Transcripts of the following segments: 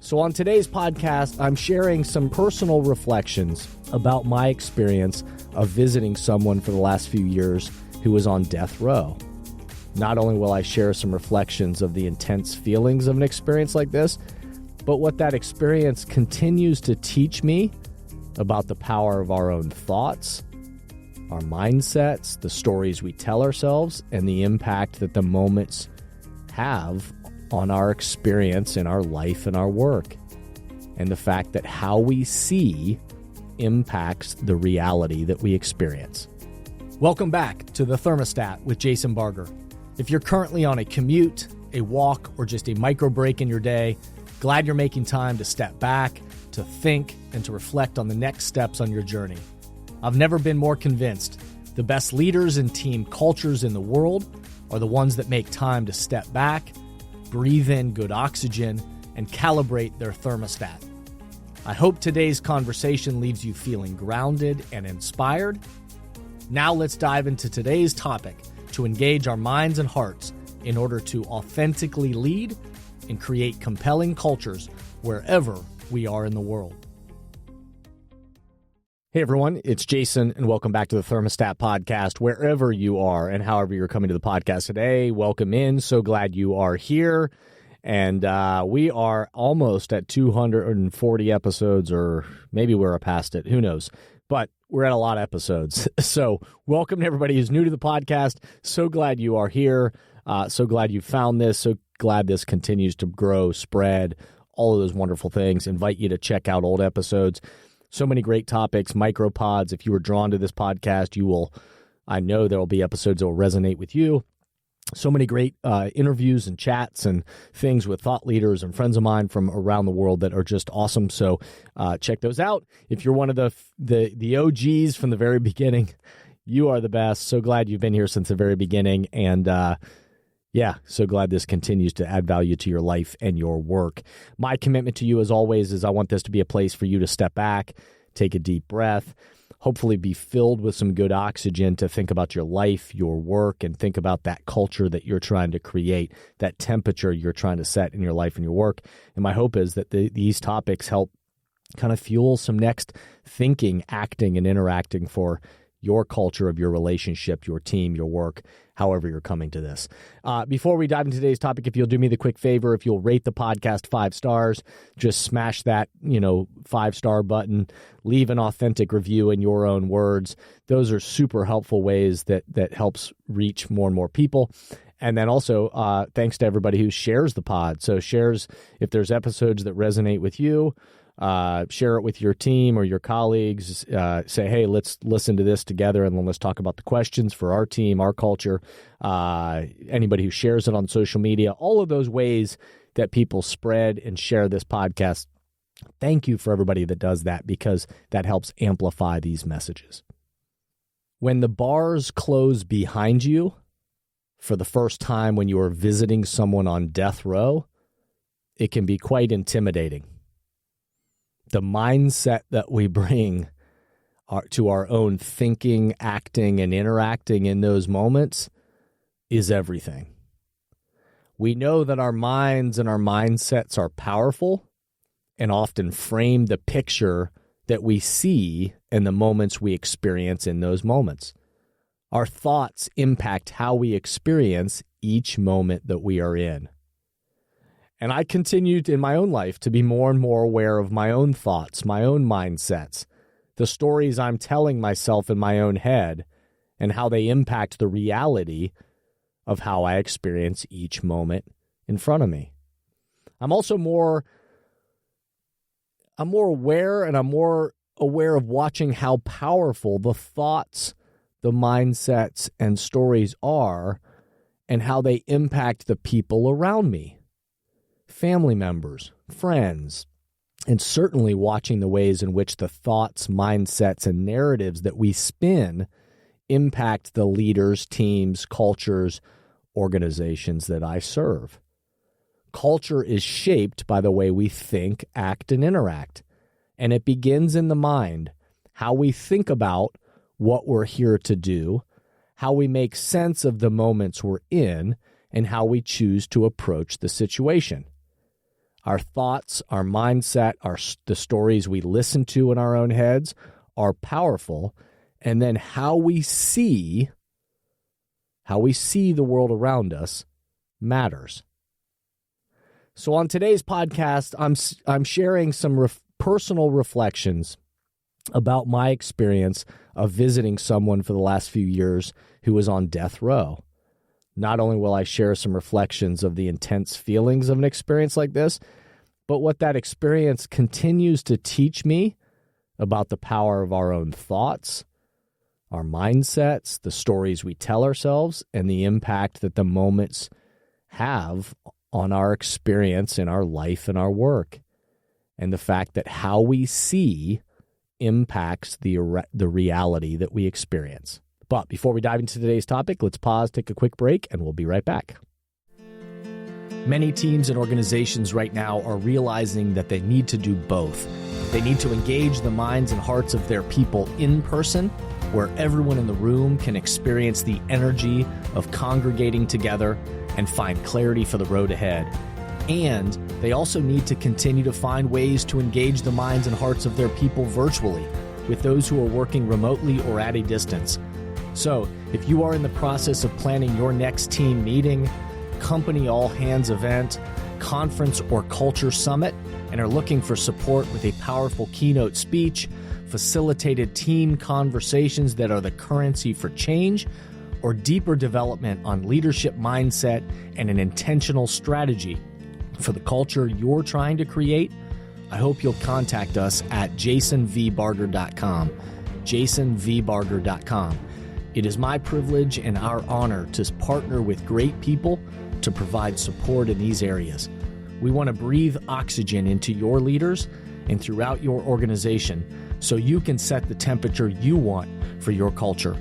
So on today's podcast, I'm sharing some personal reflections about my experience of visiting someone for the last few years who was on death row. Not only will I share some reflections of the intense feelings of an experience like this, but what that experience continues to teach me about the power of our own thoughts, our mindsets, the stories we tell ourselves, and the impact that the moments have on our experience in our life and our work. And the fact that how we see impacts the reality that we experience. Welcome back to The Thermostat with Jason Barger. If you're currently on a commute, a walk, or just a micro break in your day, glad you're making time to step back, to think, and to reflect on the next steps on your journey. I've never been more convinced the best leaders and team cultures in the world are the ones that make time to step back, breathe in good oxygen, and calibrate their thermostat. I hope today's conversation leaves you feeling grounded and inspired. Now let's dive into today's topic to engage our minds and hearts in order to authentically lead and create compelling cultures wherever we are in the world. Hey everyone, it's Jason, and welcome back to the Thermostat Podcast, wherever you are and however you're coming to the podcast today. Welcome in. So glad you are here. And we are almost at 240 episodes, or maybe we're past it. Who knows? But we're at a lot of episodes. So welcome to everybody who's new to the podcast. So glad you are here. So glad you found this. So glad this continues to grow, spread, all of those wonderful things. Invite you to check out old episodes. So many great topics, micropods. If you were drawn to this podcast, I know there will be episodes that will resonate with you. So many great interviews and chats and things with thought leaders and friends of mine from around the world that are just awesome. So check those out. If you're one of the OGs from the very beginning, you are the best. So glad you've been here since the very beginning. And so glad this continues to add value to your life and your work. My commitment to you, as always, is I want this to be a place for you to step back, take a deep breath, hopefully be filled with some good oxygen to think about your life, your work, and think about that culture that you're trying to create, that temperature you're trying to set in your life and your work. And my hope is that these topics help kind of fuel some next thinking, acting, and interacting for your culture of your relationship, your team, your work, however you're coming to this. Before we dive into today's topic, if you'll do me the quick favor, if you'll rate the podcast 5 stars, just smash that, 5-star button, leave an authentic review in your own words. Those are super helpful ways that helps reach more and more people. And then also, thanks to everybody who shares the pod. So shares, if there's episodes that resonate with you, share it with your team or your colleagues. Say, hey, let's listen to this together, and then let's talk about the questions for our team, our culture. Anybody who shares it on social media, all of those ways that people spread and share this podcast. Thank you for everybody that does that, because that helps amplify these messages. When the bars close behind you for the first time when you are visiting someone on death row, it can be quite intimidating. The mindset that we bring to our own thinking, acting, and interacting in those moments is everything. We know that our minds and our mindsets are powerful and often frame the picture that we see in the moments we experience in those moments. Our thoughts impact how we experience each moment that we are in. And I continued in my own life to be more and more aware of my own thoughts, my own mindsets, the stories I'm telling myself in my own head, and how they impact the reality of how I experience each moment in front of me. I'm also more aware, and I'm more aware of watching how powerful the thoughts, the mindsets, and stories are, and how they impact the people around me. Family members, friends, and certainly watching the ways in which the thoughts, mindsets, and narratives that we spin impact the leaders, teams, cultures, organizations that I serve. Culture is shaped by the way we think, act, and interact, and it begins in the mind, how we think about what we're here to do, how we make sense of the moments we're in, and how we choose to approach the situation. Our thoughts, our mindset, the stories we listen to in our own heads are powerful. And then how we see the world around us matters. So on today's podcast, I'm sharing some personal reflections about my experience of visiting someone for the last few years who was on death row. Not only will I share some reflections of the intense feelings of an experience like this, but what that experience continues to teach me about the power of our own thoughts, our mindsets, the stories we tell ourselves, and the impact that the moments have on our experience in our life and our work. And the fact that how we see impacts the reality that we experience. But before we dive into today's topic, let's pause, take a quick break, and we'll be right back. Many teams and organizations right now are realizing that they need to do both. They need to engage the minds and hearts of their people in person, where everyone in the room can experience the energy of congregating together and find clarity for the road ahead. And they also need to continue to find ways to engage the minds and hearts of their people virtually, with those who are working remotely or at a distance. So, if you are in the process of planning your next team meeting, company all-hands event, conference, or culture summit, and are looking for support with a powerful keynote speech, facilitated team conversations that are the currency for change, or deeper development on leadership mindset and an intentional strategy for the culture you're trying to create, I hope you'll contact us at jasonvbarger.com, jasonvbarger.com. It is my privilege and our honor to partner with great people to provide support in these areas. We want to breathe oxygen into your leaders and throughout your organization so you can set the temperature you want for your culture.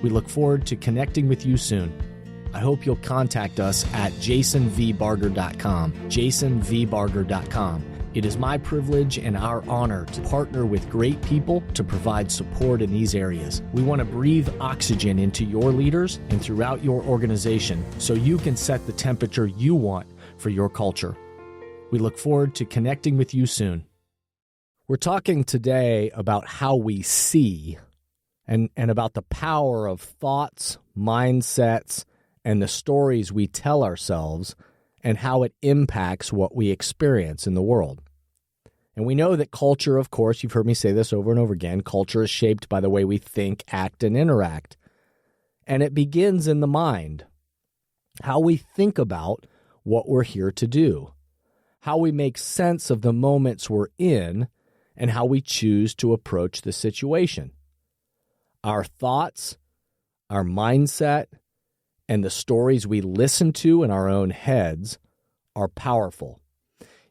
We look forward to connecting with you soon. I hope you'll contact us at jasonvbarger.com, jasonvbarger.com. It is my privilege and our honor to partner with great people to provide support in these areas. We want to breathe oxygen into your leaders and throughout your organization so you can set the temperature you want for your culture. We look forward to connecting with you soon. We're talking today about how we see and about the power of thoughts, mindsets, and the stories we tell ourselves and how it impacts what we experience in the world. And we know that culture, of course, you've heard me say this over and over again, culture is shaped by the way we think, act, and interact. And it begins in the mind. How we think about what we're here to do. How we make sense of the moments we're in and how we choose to approach the situation. Our thoughts, our mindset, and the stories we listen to in our own heads are powerful.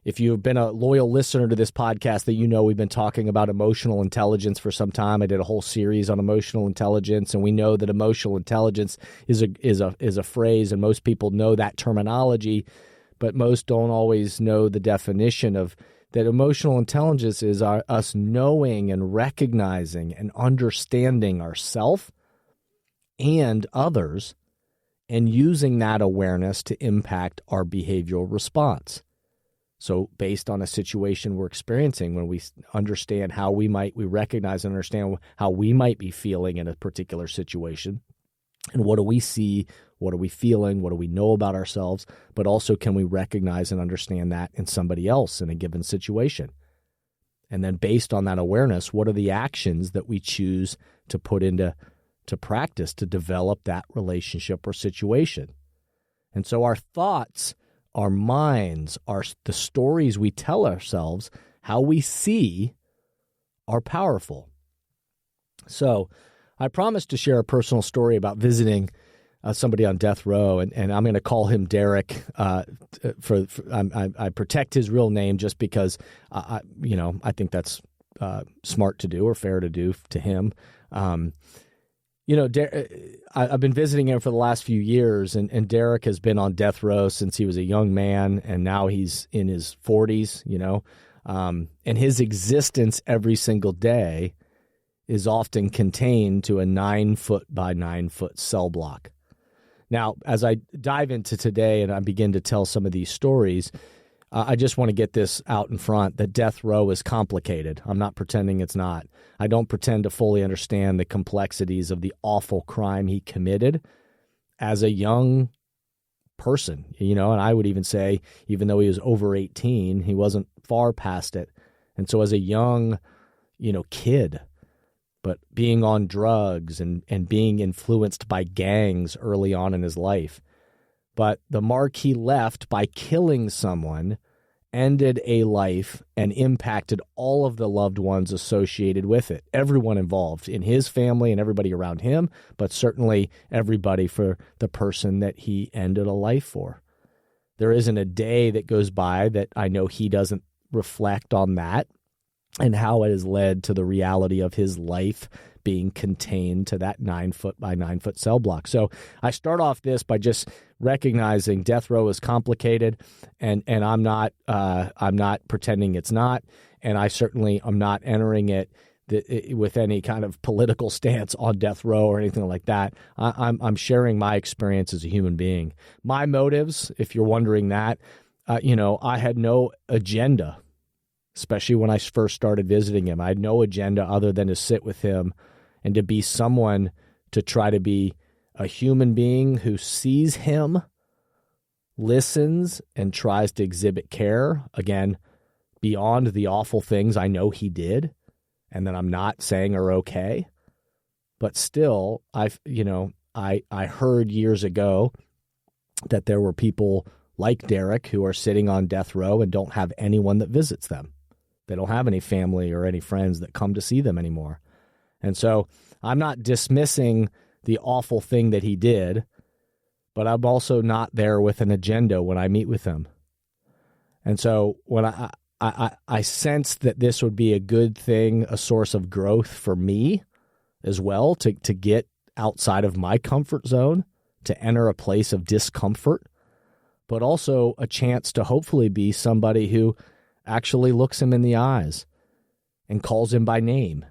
If you've been a loyal listener to this podcast, that you know we've been talking about emotional intelligence for some time. I did a whole series on emotional intelligence, and we know that emotional intelligence is a phrase, and most people know that terminology, but most don't always know the definition of that. Emotional intelligence is us knowing and recognizing and understanding ourselves and others, and using that awareness to impact our behavioral response. So based on a situation we're experiencing, when we understand how we recognize and understand how we might be feeling in a particular situation, and what do we see, what are we feeling, what do we know about ourselves, but also can we recognize and understand that in somebody else in a given situation? And then based on that awareness, what are the actions that we choose to put into practice to develop that relationship or situation? And so our thoughts, our minds, the stories we tell ourselves, how we see, are powerful. So I promised to share a personal story about visiting somebody on death row, and I'm going to call him Derek. I protect his real name just because I think that's smart to do or fair to do to him. I've been visiting him for the last few years, and Derek has been on death row since he was a young man, and now he's in his 40s, and his existence every single day is often contained to a 9-foot by 9-foot cell block. Now, as I dive into today and I begin to tell some of these stories, I just want to get this out in front that death row is complicated. I'm not pretending it's not. I don't pretend to fully understand the complexities of the awful crime he committed as a young person, and I would even say, even though he was over 18, he wasn't far past it. And so as a young, kid, but being on drugs and being influenced by gangs early on in his life. But the mark he left by killing someone ended a life and impacted all of the loved ones associated with it. Everyone involved in his family and everybody around him, but certainly everybody for the person that he ended a life for. There isn't a day that goes by that I know he doesn't reflect on that and how it has led to the reality of his life being contained to that 9-foot by 9-foot cell block. So I start off this by just recognizing death row is complicated, and I'm not pretending it's not, and I certainly am not entering it with any kind of political stance on death row or anything like that. I'm sharing my experience as a human being. My motives, if you're wondering that, I had no agenda, especially when I first started visiting him. I had no agenda other than to sit with him and to be someone to try to be a human being who sees him, listens, and tries to exhibit care, again, beyond the awful things I know he did and that I'm not saying are okay. But still, I heard years ago that there were people like Derek who are sitting on death row and don't have anyone that visits them. They don't have any family or any friends that come to see them anymore. And so I'm not dismissing the awful thing that he did, but I'm also not there with an agenda when I meet with him. And so when I sensed that this would be a good thing, a source of growth for me as well, to get outside of my comfort zone, to enter a place of discomfort, but also a chance to hopefully be somebody who actually looks him in the eyes and calls him by name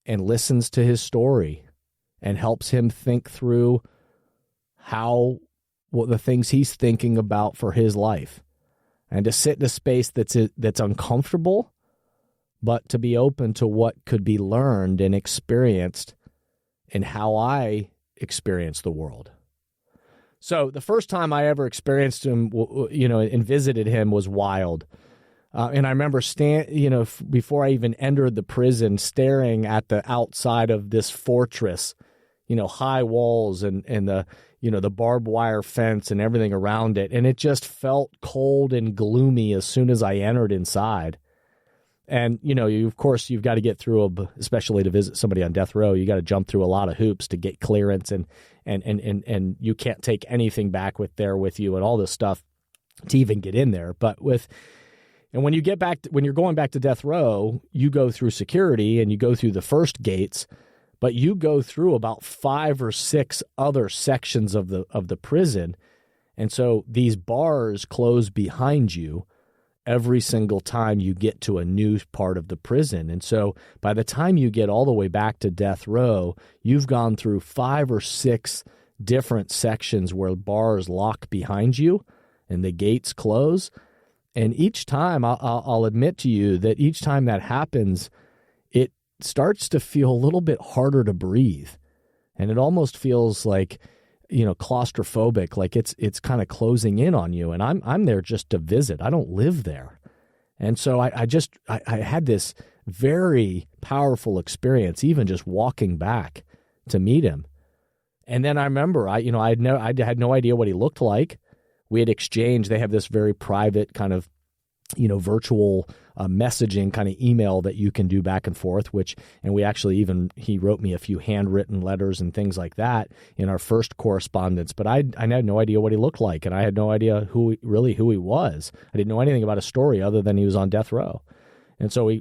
and listens to his story and helps him think through what the things he's thinking about for his life, and to sit in a space that's uncomfortable, but to be open to what could be learned and experienced in how I experience the world. So the first time I ever experienced him, and visited him was wild. And I remember before I even entered the prison, staring at the outside of this fortress, high walls and the barbed wire fence and everything around it. And it just felt cold and gloomy as soon as I entered inside. And, of course, you've got to get through, especially to visit somebody on death row, you got to jump through a lot of hoops to get clearance, and you can't take anything back with you and all this stuff to even get in there. And when you're going back to death row, you go through security and you go through the first gates, but you go through about 5 or 6 other sections of the prison. And so these bars close behind you every single time you get to a new part of the prison. And so by the time you get all the way back to death row, you've gone through 5 or 6 different sections where bars lock behind you and the gates close. And each time, I'll admit to you that each time that happens, it starts to feel a little bit harder to breathe. And it almost feels like, claustrophobic, like it's kind of closing in on you. And I'm there just to visit. I don't live there. And so I had this very powerful experience, even just walking back to meet him. And then I remember, I had no idea what he looked like. We had exchanged, they have this very private kind of, virtual messaging kind of email that you can do back and forth, he wrote me a few handwritten letters and things like that in our first correspondence. But I had no idea what he looked like, and I had no idea who he was. I didn't know anything about his story other than he was on death row. And so I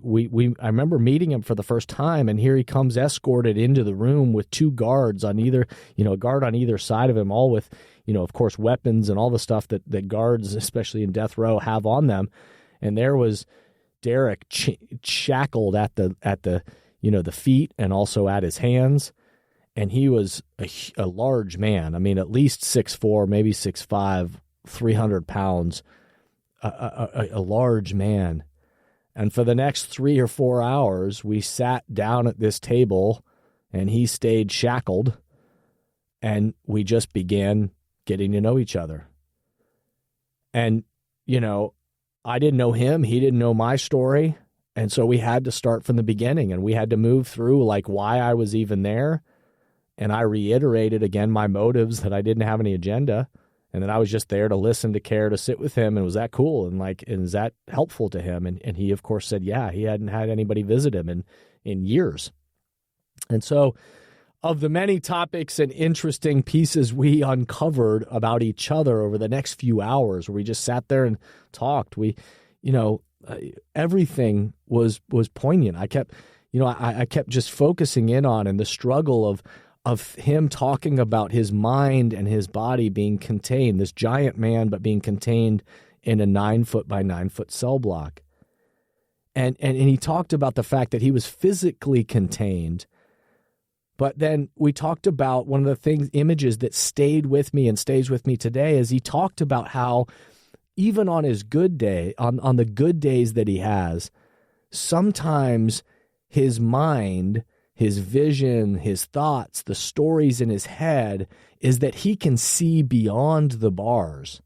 remember meeting him for the first time, and here he comes escorted into the room with 2 guards on either, a guard on either side of him, all with, of course, weapons and all the stuff that guards, especially in death row, have on them. And there was Derek shackled at the feet and also at his hands. And he was a large man. I mean, at least 6'4", maybe 6'5", 300 pounds. a large man. And for the next 3 or 4 hours, we sat down at this table and he stayed shackled and we just began getting to know each other. And, I didn't know him. He didn't know my story. And so we had to start from the beginning and we had to move through like why I was even there. And I reiterated again my motives that I didn't have any agenda and that I was just there to listen, to care, to sit with him. And was that cool? And is that helpful to him? And he, of course, said, yeah, he hadn't had anybody visit him in years. And so of the many topics and interesting pieces we uncovered about each other over the next few hours, where we just sat there and talked, everything was poignant. I kept just focusing in on and the struggle of him talking about his mind and his body being contained, this giant man, but being contained in a 9-foot by 9-foot cell block. And he talked about the fact that he was physically contained. But then we talked about one of the images that stayed with me and stays with me today is he talked about how even on his good day, on the good days that he has, sometimes his mind, his vision, his thoughts, the stories in his head is that he can see beyond the bars.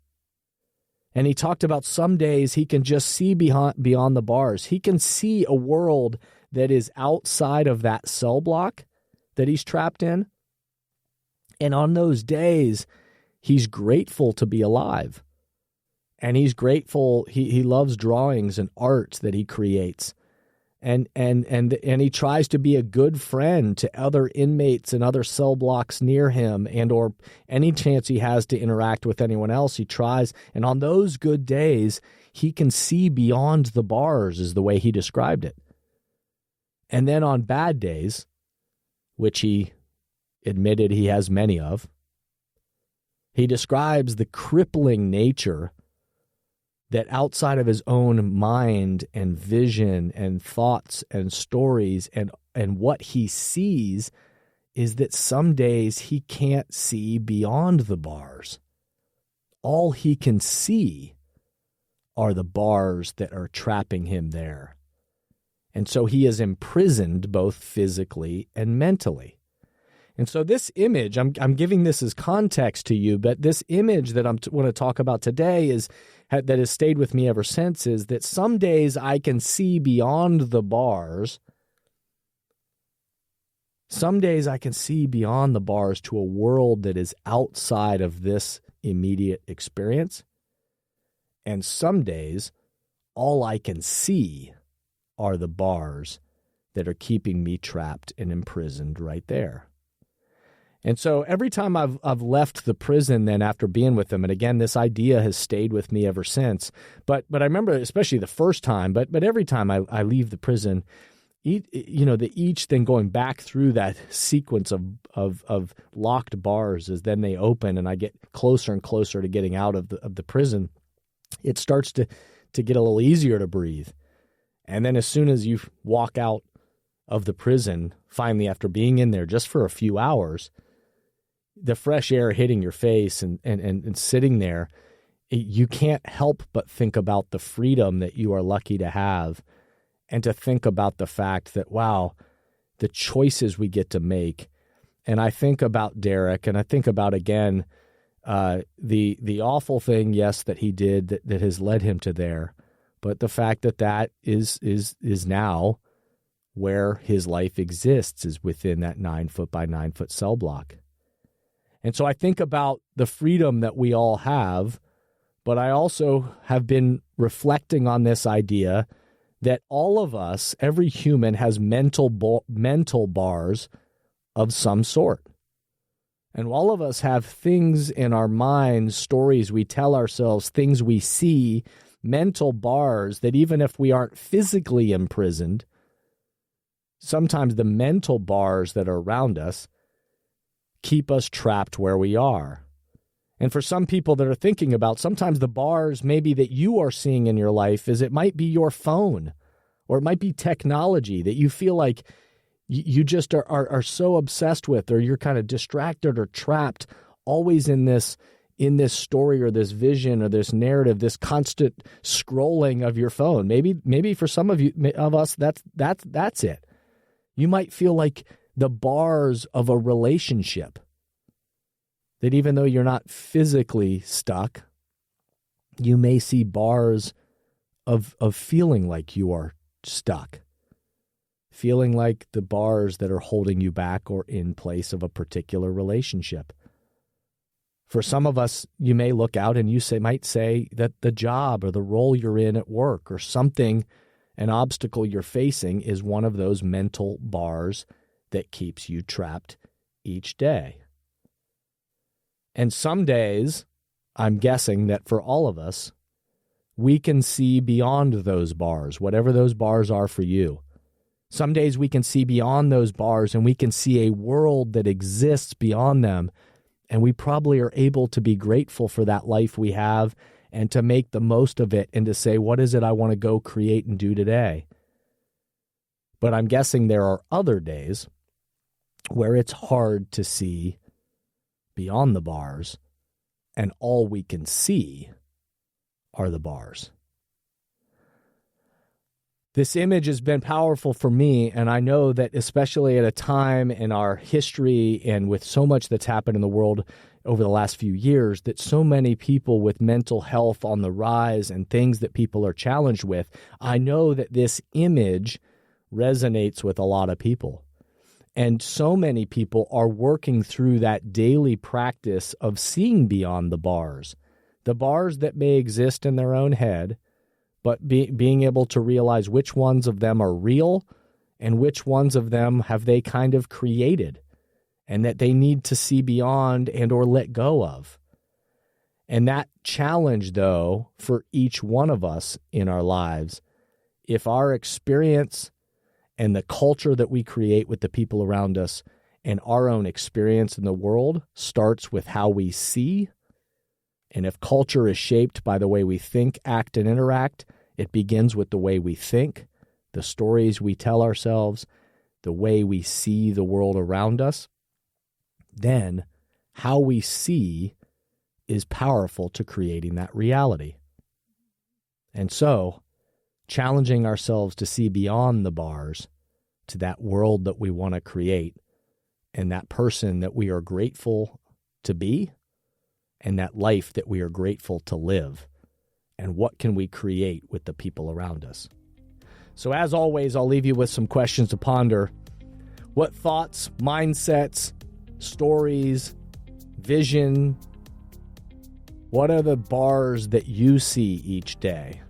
And he talked about some days he can just see beyond the bars. He can see a world that is outside of that cell block that he's trapped in. And on those days, he's grateful to be alive. And he's grateful. He loves drawings and art that he creates. And he tries to be a good friend to other inmates and other cell blocks near him, and or any chance he has to interact with anyone else, he tries. And on those good days, he can see beyond the bars, is the way he described it. And then on bad days, which he admitted he has many of, he describes the crippling nature that outside of his own mind and vision and thoughts and stories and what he sees is that some days he can't see beyond the bars. All he can see are the bars that are trapping him there. And so he is imprisoned both physically and mentally. And so this image, I'm giving this as context to you, but this image that I want to talk about today that has stayed with me ever since is that some days I can see beyond the bars. Some days I can see beyond the bars to a world that is outside of this immediate experience. And some days all I can see are the bars that are keeping me trapped and imprisoned right there. And so every time I've left the prison then after being with them, and again, this idea has stayed with me ever since, but I remember especially the first time, but every time I leave the prison, each thing going back through that sequence of locked bars as then they open and I get closer and closer to getting out of the prison, it starts to get a little easier to breathe. And then as soon as you walk out of the prison, finally after being in there just for a few hours, the fresh air hitting your face and sitting there, you can't help but think about the freedom that you are lucky to have and to think about the fact that, wow, the choices we get to make. And I think about Derek and I think about, again, the awful thing, yes, that he did that has led him to there. But the fact that is now where his life exists is within that 9-foot by 9-foot cell block. And so I think about the freedom that we all have, but I also have been reflecting on this idea that all of us, every human, has mental bars of some sort. And all of us have things in our minds, stories we tell ourselves, things we see, mental bars that even if we aren't physically imprisoned, sometimes the mental bars that are around us keep us trapped where we are. And for some people that are thinking about, sometimes the bars maybe that you are seeing in your life is it might be your phone or it might be technology that you feel like you just are so obsessed with, or you're kind of distracted or trapped always in this in this story or this vision or this narrative, this constant scrolling of your phone. Maybe for some of us, that's it. You might feel like the bars of a relationship, that even though you're not physically stuck, you may see bars of feeling like you are stuck, feeling like the bars that are holding you back or in place of a particular relationship. For some of us, you may look out and might say that the job or the role you're in at work or something, an obstacle you're facing, is one of those mental bars that keeps you trapped each day. And some days, I'm guessing that for all of us, we can see beyond those bars, whatever those bars are for you. Some days we can see beyond those bars and we can see a world that exists beyond them. And we probably are able to be grateful for that life we have and to make the most of it and to say, what is it I want to go create and do today? But I'm guessing there are other days where it's hard to see beyond the bars, and all we can see are the bars. This image has been powerful for me, and I know that especially at a time in our history and with so much that's happened in the world over the last few years, that so many people with mental health on the rise and things that people are challenged with, I know that this image resonates with a lot of people. And so many people are working through that daily practice of seeing beyond the bars that may exist in their own head, but being able to realize which ones of them are real and which ones of them have they kind of created and that they need to see beyond and or let go of. And that challenge, though, for each one of us in our lives, if our experience and the culture that we create with the people around us and our own experience in the world starts with how we see, and if culture is shaped by the way we think, act, and interact, it begins with the way we think, the stories we tell ourselves, the way we see the world around us, then how we see is powerful to creating that reality. And so, challenging ourselves to see beyond the bars to that world that we want to create and that person that we are grateful to be and that life that we are grateful to live. And what can we create with the people around us? So as always, I'll leave you with some questions to ponder. What thoughts, mindsets, stories, vision, what are the bars that you see each day?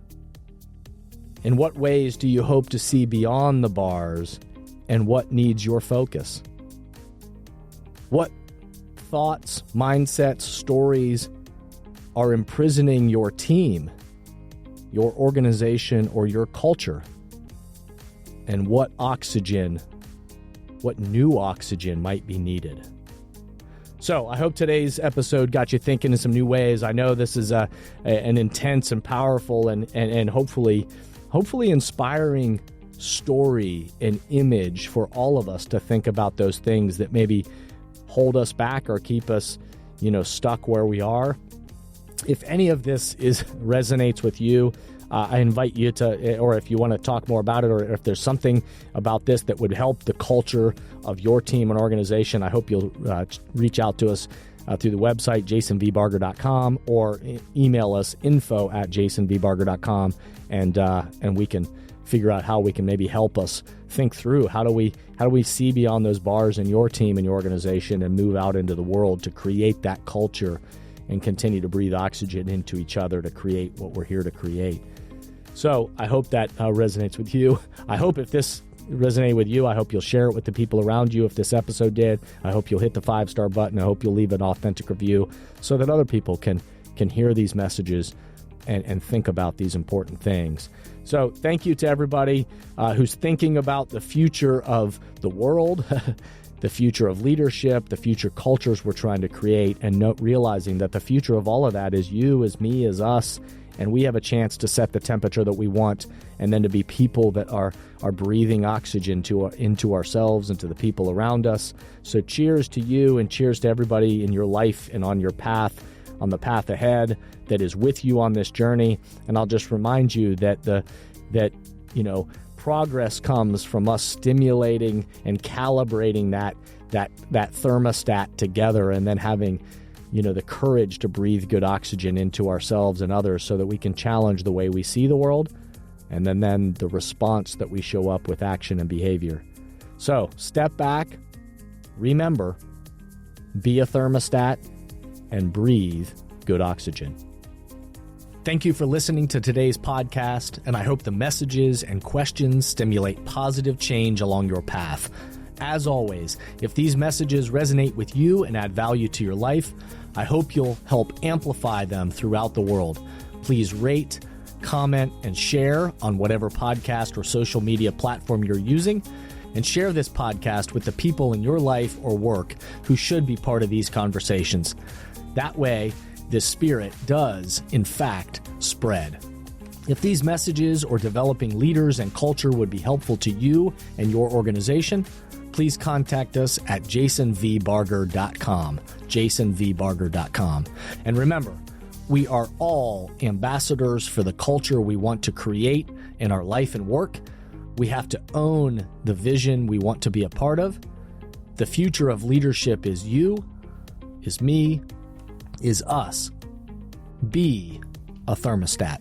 In what ways do you hope to see beyond the bars, and what needs your focus? What thoughts, mindsets, stories are imprisoning your team, your organization, or your culture? And what new oxygen might be needed? So I hope today's episode got you thinking in some new ways. I know this is an intense and powerful and hopefully inspiring story and image for all of us to think about those things that maybe hold us back or keep us, stuck where we are. If any of this resonates with you, I invite you to, or if you want to talk more about it, or if there's something about this that would help the culture of your team and organization, I hope you'll reach out to us through the website, jasonvbarger.com, or email us, info@jasonvbarger.com, and we can figure out how we can maybe help us think through how do we see beyond those bars in your team and your organization and move out into the world to create that culture and continue to breathe oxygen into each other to create what we're here to create. So I hope that resonates with you. I hope if this resonated with you, I hope you'll share it with the people around you. If this episode did, I hope you'll hit the 5-star button. I hope you'll leave an authentic review so that other people can hear these messages and think about these important things. So thank you to everybody who's thinking about the future of the world, the future of leadership, the future cultures we're trying to create, and realizing that the future of all of that is you, is me, is us, and we have a chance to set the temperature that we want, and then to be people that are breathing oxygen into ourselves and to the people around us. So cheers to you, and cheers to everybody in your life and on your path on the path ahead, that is with you on this journey. And I'll just remind you that progress comes from us stimulating and calibrating that thermostat together, and then having the courage to breathe good oxygen into ourselves and others so that we can challenge the way we see the world, and then the response that we show up with action and behavior. So step back, remember, be a thermostat, and breathe good oxygen. Thank you for listening to today's podcast, and I hope the messages and questions stimulate positive change along your path. As always, if these messages resonate with you and add value to your life, I hope you'll help amplify them throughout the world. Please rate, comment, and share on whatever podcast or social media platform you're using, and share this podcast with the people in your life or work who should be part of these conversations. That way, this spirit does, in fact, spread. If these messages or developing leaders and culture would be helpful to you and your organization, please contact us at jasonvbarger.com, jasonvbarger.com. And remember, we are all ambassadors for the culture we want to create in our life and work. We have to own the vision we want to be a part of. The future of leadership is you, is me, is us. Be a thermostat.